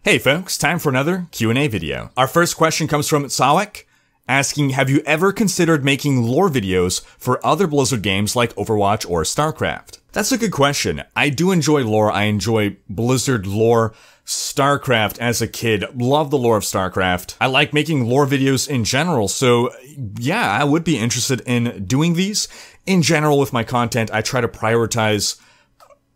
Hey folks, time for another Q&A video. Our first question comes from Sawek, asking, have you ever considered making lore videos for other Blizzard games like Overwatch or StarCraft? That's a good question. I do enjoy lore. I enjoy Blizzard lore. StarCraft as a kid, love the lore of StarCraft. I like making lore videos in general, so yeah, I would be interested in doing these. In general, with my content, I try to prioritize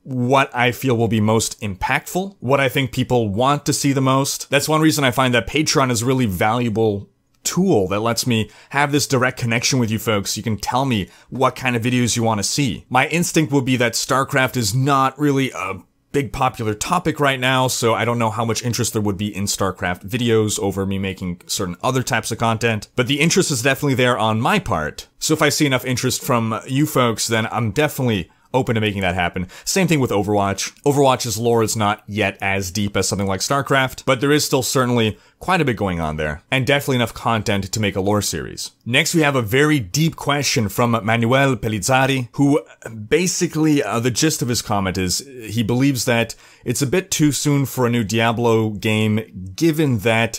what I feel will be most impactful, what I think people want to see the most. That's one reason I find that Patreon is a really valuable tool that lets me have this direct connection with you folks. You can tell me what kind of videos you want to see. My instinct would be that StarCraft is not really a big popular topic right now, so I don't know how much interest there would be in StarCraft videos over me making certain other types of content, but the interest is definitely there on my part. So if I see enough interest from you folks, then I'm definitely open to making that happen. Same thing with Overwatch. Overwatch's lore is not yet as deep as something like StarCraft, but there is still certainly quite a bit going on there, and definitely enough content to make a lore series. Next, we have a very deep question from Manuel Pellizzari, who basically, the gist of his comment is, he believes that it's a bit too soon for a new Diablo game, given that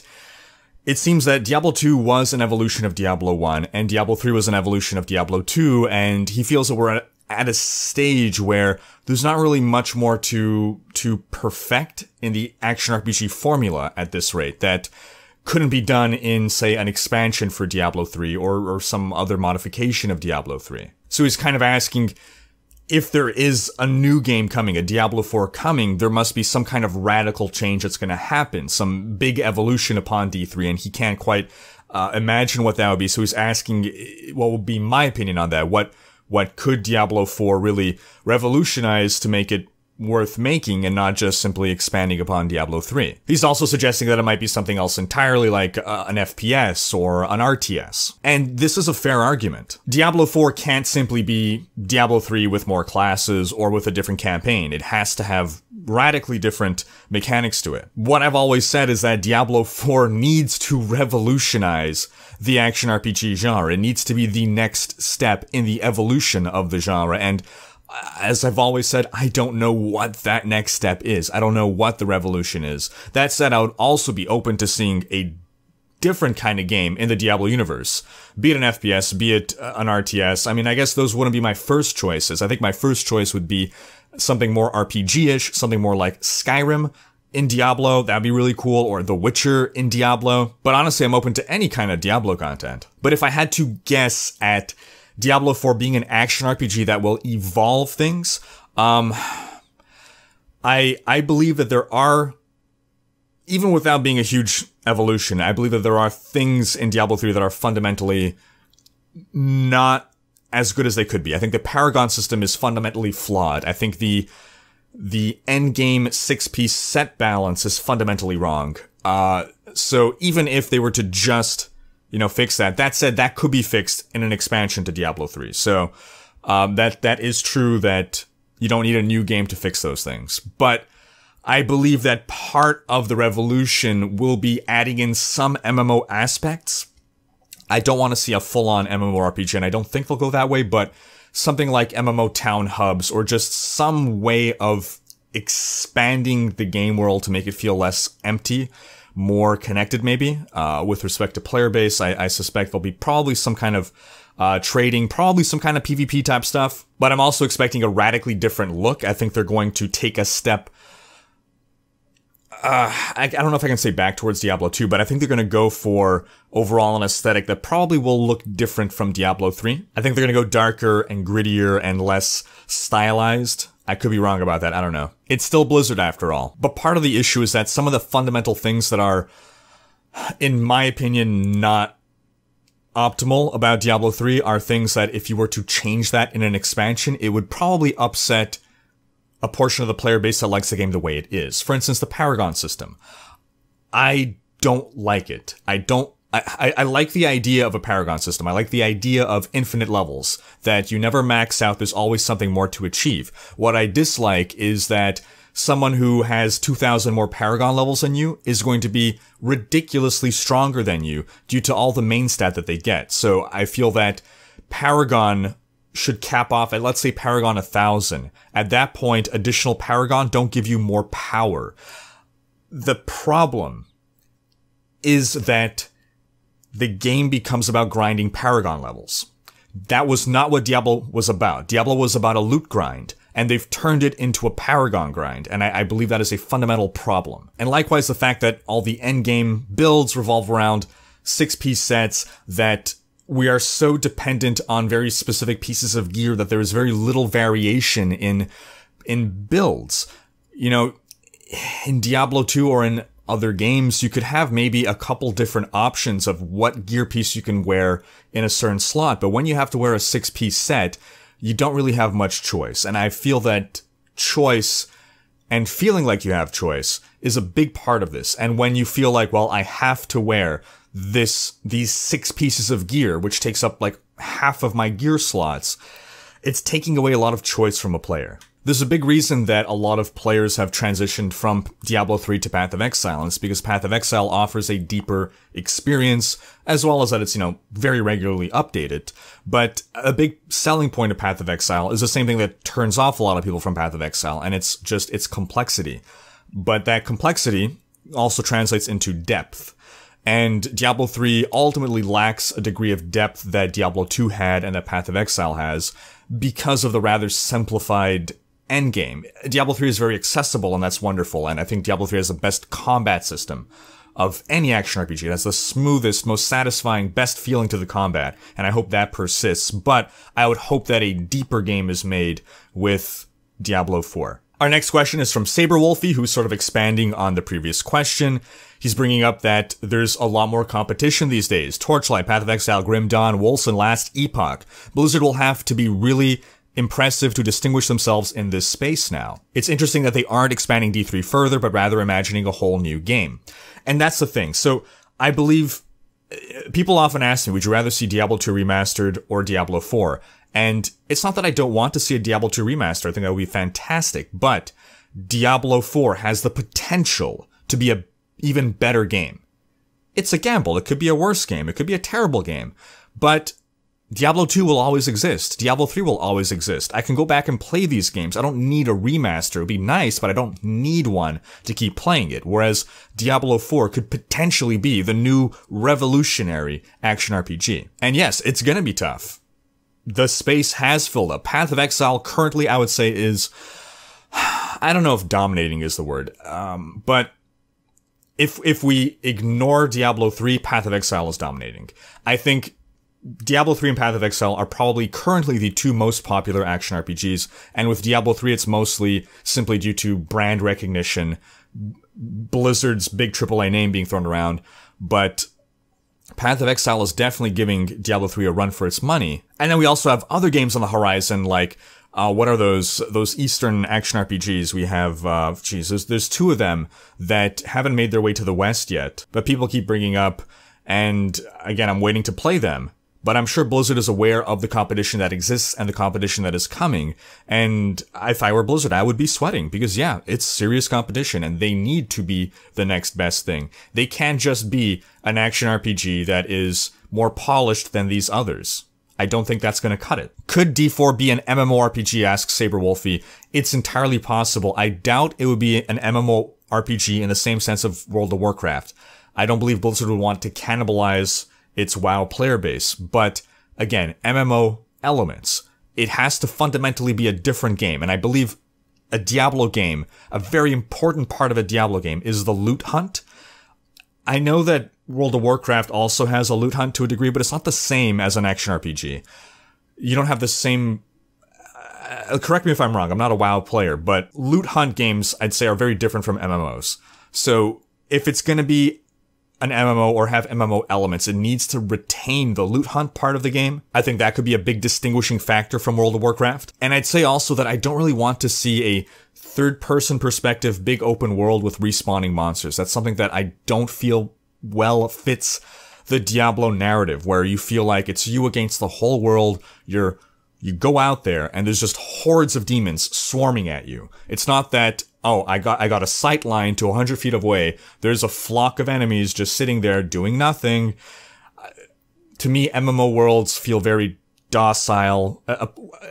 it seems that Diablo 2 was an evolution of Diablo 1, and Diablo 3 was an evolution of Diablo 2, and he feels that we're at a stage where there's not really much more to perfect in the action RPG formula at this rate that couldn't be done in, say, an expansion for Diablo 3 or some other modification of Diablo 3. So he's kind of asking, if there is a new game coming, a Diablo 4 coming, there must be some kind of radical change that's going to happen, some big evolution upon D3, and he can't quite imagine what that would be. So he's asking what would be my opinion on that. What could Diablo 4 really revolutionize to make it worth making and not just simply expanding upon Diablo 3? He's also suggesting that it might be something else entirely, like an FPS or an RTS. And this is a fair argument. Diablo 4 can't simply be Diablo 3 with more classes or with a different campaign. It has to have radically different mechanics to it. What I've always said is that Diablo 4 needs to revolutionize the action RPG genre. It needs to be the next step in the evolution of the genre, and as I've always said, I don't know what that next step is. I don't know what the revolution is. That said, I would also be open to seeing a different kind of game in the Diablo universe. Be it an FPS, be it an RTS. I mean, I guess those wouldn't be my first choices. I think my first choice would be something more RPG-ish, something more like Skyrim in Diablo. That'd be really cool, or The Witcher in Diablo. But honestly, I'm open to any kind of Diablo content. But if I had to guess at Diablo 4 being an action RPG that will evolve things, I believe that there are, even without being a huge evolution, I believe that there are things in Diablo 3 that are fundamentally not as good as they could be. I think the Paragon system is fundamentally flawed. I think the endgame 6-piece set balance is fundamentally wrong. So even if they were to just, fix that. That said, that could be fixed in an expansion to Diablo 3. So, that is true that you don't need a new game to fix those things. But I believe that part of the revolution will be adding in some MMO aspects. I don't want to see a full-on MMORPG, and I don't think they'll go that way, but something like MMO town hubs, or just some way of expanding the game world to make it feel less empty, more connected maybe. With respect to player base, I suspect there'll be probably some kind of trading, probably some kind of PvP type stuff, but I'm also expecting a radically different look. I think they're going to take a step, I don't know if I can say back towards Diablo 2, but I think they're going to go for overall an aesthetic that probably will look different from Diablo 3. I think they're going to go darker and grittier and less stylized. I could be wrong about that, I don't know. It's still Blizzard after all. But part of the issue is that some of the fundamental things that are, in my opinion, not optimal about Diablo 3 are things that if you were to change that in an expansion, it would probably upset a portion of the player base that likes the game the way it is. For instance, the Paragon system. I don't like it. I like the idea of a Paragon system. I like the idea of infinite levels, that you never max out, there's always something more to achieve. What I dislike is that someone who has 2,000 more Paragon levels than you is going to be ridiculously stronger than you due to all the main stat that they get. So I feel that Paragon should cap off at, let's say, Paragon 1,000. At that point, additional Paragon don't give you more power. The problem is that the game becomes about grinding Paragon levels. That was not what Diablo was about. Diablo was about a loot grind, and they've turned it into a Paragon grind, and I believe that is a fundamental problem. And likewise, the fact that all the endgame builds revolve around 6-piece sets, that we are so dependent on very specific pieces of gear that there is very little variation in builds. You know, in Diablo 2 or in other games, you could have maybe a couple different options of what gear piece you can wear in a certain slot, but when you have to wear a 6-piece set, you don't really have much choice. And I feel that choice and feeling like you have choice is a big part of this. And when you feel like, well, I have to wear these 6 pieces of gear, which takes up like half of my gear slots, it's taking away a lot of choice from a player. There's a big reason that a lot of players have transitioned from Diablo 3 to Path of Exile, and it's because Path of Exile offers a deeper experience, as well as that it's, you know, very regularly updated. But a big selling point of Path of Exile is the same thing that turns off a lot of people from Path of Exile, and it's just its complexity. But that complexity also translates into depth. And Diablo 3 ultimately lacks a degree of depth that Diablo 2 had and that Path of Exile has because of the rather simplified endgame. Diablo 3 is very accessible, and that's wonderful, and I think Diablo 3 has the best combat system of any action RPG. It has the smoothest, most satisfying, best feeling to the combat, and I hope that persists, but I would hope that a deeper game is made with Diablo 4. Our next question is from Saberwolfie, who's sort of expanding on the previous question. He's bringing up that there's a lot more competition these days. Torchlight, Path of Exile, Grim Dawn, Wolcen, Last Epoch. Blizzard will have to be really impressive to distinguish themselves in this space now. It's interesting that they aren't expanding D3 further, but rather imagining a whole new game. And that's the thing. So I believe people often ask me, would you rather see Diablo 2 remastered or Diablo 4? And it's not that I don't want to see a Diablo 2 remaster. I think that would be fantastic. But Diablo 4 has the potential to be a even better game. It's a gamble. It could be a worse game. It could be a terrible game. But Diablo 2 will always exist. Diablo 3 will always exist. I can go back and play these games. I don't need a remaster. It would be nice, but I don't need one to keep playing it. Whereas Diablo 4 could potentially be the new revolutionary action RPG. And yes, it's gonna be tough. The space has filled up. Path of Exile currently, I would say, is... I don't know if dominating is the word, but if we ignore Diablo 3, Path of Exile is dominating. I think Diablo 3 and Path of Exile are probably currently the two most popular action RPGs, and with Diablo 3 it's mostly simply due to brand recognition, Blizzard's big AAA name being thrown around, but Path of Exile is definitely giving Diablo 3 a run for its money. And then we also have other games on the horizon, like, what are those Eastern action RPGs? We have, there's two of them that haven't made their way to the West yet, but people keep bringing up, and again, I'm waiting to play them. But I'm sure Blizzard is aware of the competition that exists and the competition that is coming. And if I were Blizzard, I would be sweating because, yeah, it's serious competition and they need to be the next best thing. They can't just be an action RPG that is more polished than these others. I don't think that's going to cut it. Could D4 be an MMORPG, asks Saberwolfie. It's entirely possible. I doubt it would be an MMORPG in the same sense of World of Warcraft. I don't believe Blizzard would want to cannibalize its WoW player base, but again, MMO elements. It has to fundamentally be a different game, and I believe a Diablo game, a very important part of a Diablo game is the loot hunt. I know that World of Warcraft also has a loot hunt to a degree, but it's not the same as an action RPG. You don't have the same... correct me if I'm wrong, I'm not a WoW player, but loot hunt games, I'd say, are very different from MMOs. So if it's going to be an MMO or have MMO elements, it needs to retain the loot hunt part of the game. I think that could be a big distinguishing factor from World of Warcraft. And I'd say also that I don't really want to see a third-person perspective, big open world with respawning monsters. That's something that I don't feel well fits the Diablo narrative, where you feel like it's you against the whole world. You go out there and there's just hordes of demons swarming at you. It's not that, oh, I got a sight line to 100 feet away. There's a flock of enemies just sitting there doing nothing. To me, MMO worlds feel very docile,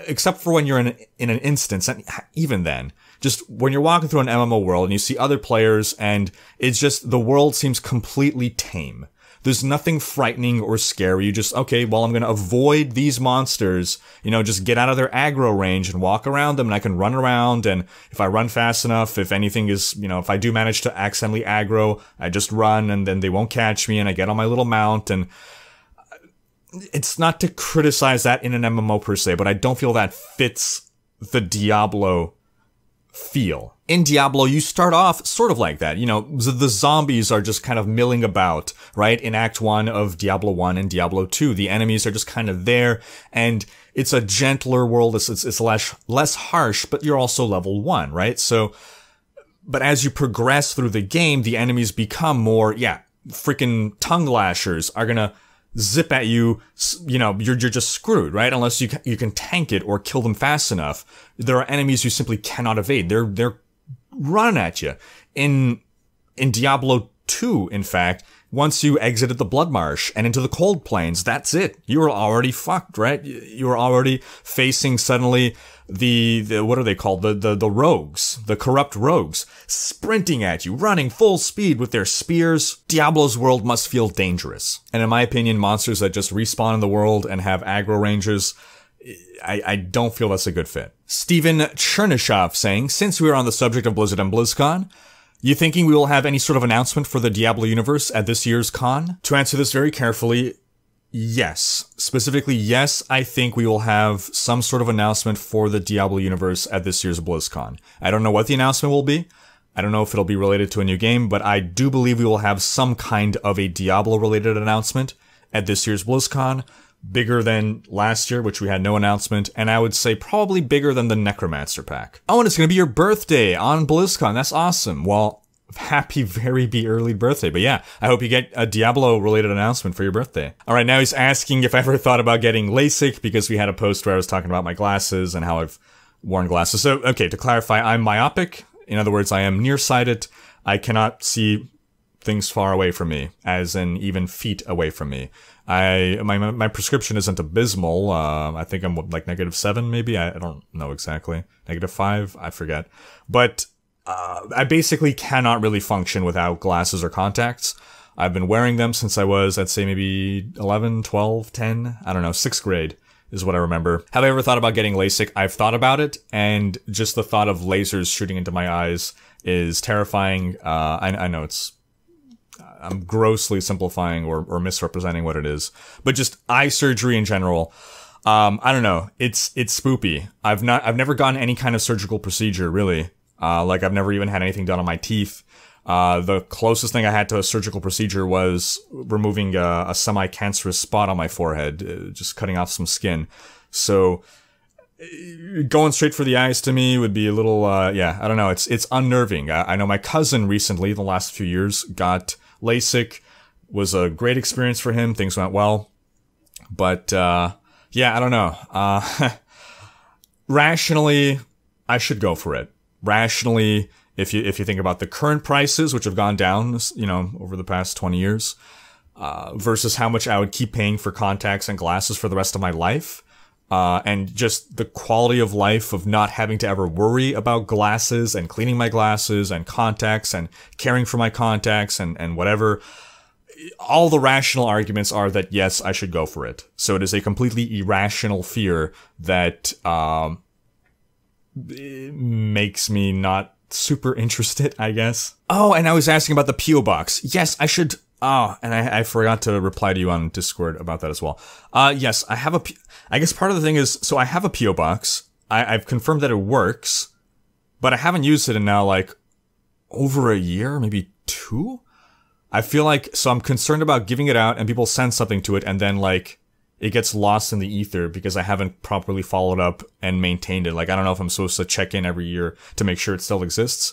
except for when you're in an instance, and even then, just when you're walking through an MMO world and you see other players and it's just, the world seems completely tame. There's nothing frightening or scary. You just, okay, well, I'm going to avoid these monsters, you know, just get out of their aggro range and walk around them, and I can run around, and if I run fast enough, if anything is, you know, if I do manage to accidentally aggro, I just run and then they won't catch me and I get on my little mount. And it's not to criticize that in an MMO per se, but I don't feel that fits the Diablo feel. In Diablo, you start off sort of like that. You know, the zombies are just kind of milling about, right? In Act 1 of Diablo 1 and Diablo 2, the enemies are just kind of there, and it's a gentler world. It's less harsh, but you're also level 1, right? So, but as you progress through the game, the enemies become more, freaking tongue lashers are gonna zip at you, you know, you're just screwed, right? Unless you can tank it or kill them fast enough. There are enemies you simply cannot evade. They're running at you. In Diablo 2, in fact, once you exited the Blood Marsh and into the Cold Plains, that's it. You were already fucked, right? You were already facing suddenly the what are they called? The rogues, the corrupt rogues, sprinting at you, running full speed with their spears. Diablo's world must feel dangerous. And in my opinion, monsters that just respawn in the world and have aggro ranges, I don't feel that's a good fit. Steven Chernyshov saying, since we are on the subject of Blizzard and BlizzCon, you thinking we will have any sort of announcement for the Diablo universe at this year's con? To answer this very carefully, yes. Specifically, yes, I think we will have some sort of announcement for the Diablo universe at this year's BlizzCon. I don't know what the announcement will be. I don't know if it'll be related to a new game, but I do believe we will have some kind of a Diablo-related announcement at this year's BlizzCon. Bigger than last year, which we had no announcement, and I would say probably bigger than the Necromancer pack. Oh, and it's gonna be your birthday on BlizzCon. That's awesome. Well, happy very early birthday. But yeah, I hope you get a Diablo-related announcement for your birthday. Alright, now he's asking if I ever thought about getting LASIK, because we had a post where I was talking about my glasses and how I've worn glasses. So, okay, to clarify, I'm myopic. In other words, I am nearsighted. I cannot see things far away from me, as in even feet away from me. My prescription isn't abysmal. I think I'm like -7 maybe. I don't know exactly. -5, I forget. But I basically cannot really function without glasses or contacts. I've been wearing them since I was, I'd say maybe 11, 12, 10, I don't know, 6th grade is what I remember. Have I ever thought about getting LASIK? I've thought about it, and just the thought of lasers shooting into my eyes is terrifying. I know I'm grossly simplifying or misrepresenting what it is, but just eye surgery in general. I don't know. It's spoopy. I've never gotten any kind of surgical procedure, really. Like I've never even had anything done on my teeth. The closest thing I had to a surgical procedure was removing a semi-cancerous spot on my forehead, just cutting off some skin. So going straight for the eyes to me would be a little, I don't know. It's unnerving. I know my cousin recently, the last few years, got LASIK. Was a great experience for him. Things went well. But, yeah, I don't know. Rationally, I should go for it. Rationally, if you think about the current prices, which have gone down, you know, over the past 20 years, versus how much I would keep paying for contacts and glasses for the rest of my life, and just the quality of life of not having to ever worry about glasses and cleaning my glasses and contacts and caring for my contacts and whatever. All the rational arguments are that yes, I should go for it. So it is a completely irrational fear that makes me not super interested, I guess. Oh, and I was asking about the P.O. box. Yes, I should. Oh, and I forgot to reply to you on Discord about that as well. Yes, I have I guess part of the thing is, so I have a P.O. box. I've confirmed that it works, but I haven't used it in now like over a year, maybe 2. I feel like, so I'm concerned about giving it out and people send something to it and then like it gets lost in the ether because I haven't properly followed up and maintained it. Like, I don't know if I'm supposed to check in every year to make sure it still exists.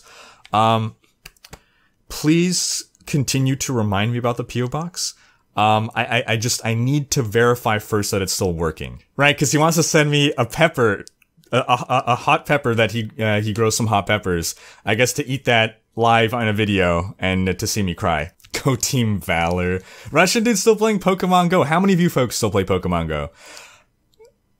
Please continue to remind me about the P.O. box. I need to verify first that it's still working. Right? Because he wants to send me a pepper, a hot pepper that he grows some hot peppers. I guess to eat that live on a video and to see me cry. Go Team Valor. Russian dude still playing Pokemon Go. How many of you folks still play Pokemon Go?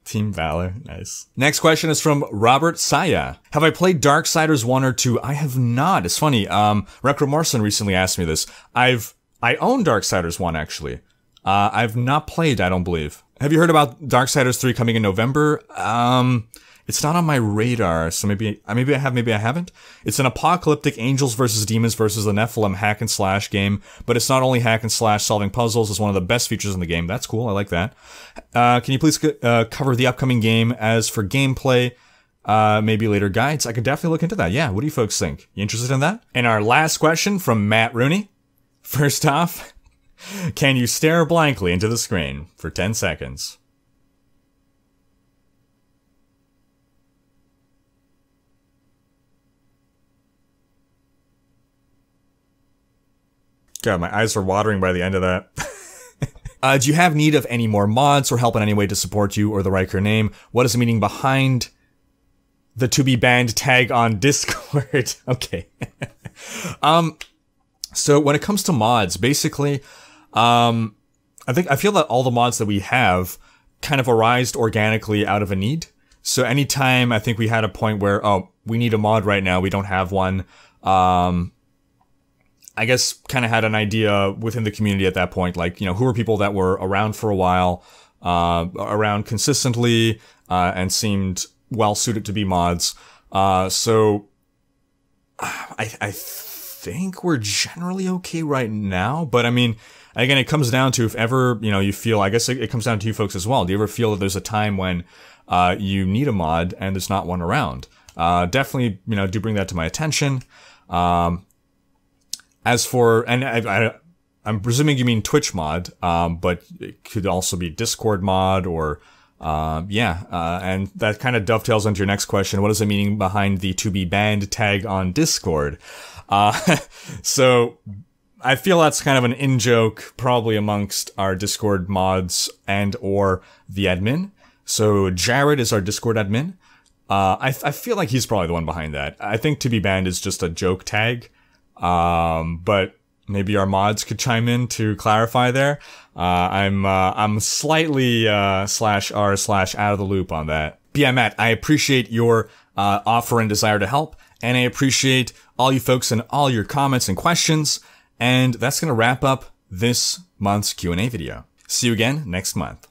Team Valor, nice. Next question is from Robert Saya. Have I played Darksiders 1 or 2? I have not. It's funny, Recro Morrison recently asked me this. I own Darksiders 1, actually. I've not played, I don't believe. Have you heard about Darksiders 3 coming in November? It's not on my radar, so maybe I have, maybe I haven't. It's an apocalyptic angels versus demons versus the Nephilim hack and slash game, but it's not only hack and slash solving puzzles, it's one of the best features in the game. That's cool, I like that. Can you please cover the upcoming game? As for gameplay, maybe later guides? I could definitely look into that. Yeah, what do you folks think? You interested in that? And our last question from Matt Rooney. First off, can you stare blankly into the screen for 10 seconds? God, my eyes are watering by the end of that. Do you have need of any more mods or help in any way to support you or the Riker name? What is the meaning behind the to be banned tag on Discord? Okay. So when it comes to mods, basically, I feel that all the mods that we have kind of arised organically out of a need. So anytime I think we had a point where, oh, we need a mod right now, we don't have one, I guess kind of had an idea within the community at that point, like, you know, who are people that were around for a while, around consistently, and seemed well suited to be mods. So I think we're generally okay right now, but I mean, again, it comes down to if ever, you know, you feel, I guess it comes down to you folks as well. Do you ever feel that there's a time when, you need a mod and there's not one around? Definitely, you know, do bring that to my attention. As for, and I'm presuming you mean Twitch mod, but it could also be Discord mod or, and that kind of dovetails into your next question. What is the meaning behind the to be banned tag on Discord? So I feel that's kind of an in-joke probably amongst our Discord mods and or the admin. So Jared is our Discord admin. I feel like he's probably the one behind that. I think to be banned is just a joke tag. But maybe our mods could chime in to clarify there. I'm slightly, /r/ out of the loop on that. But yeah, Matt, I appreciate your, offer and desire to help. And I appreciate all you folks and all your comments and questions. And that's going to wrap up this month's Q&A video. See you again next month.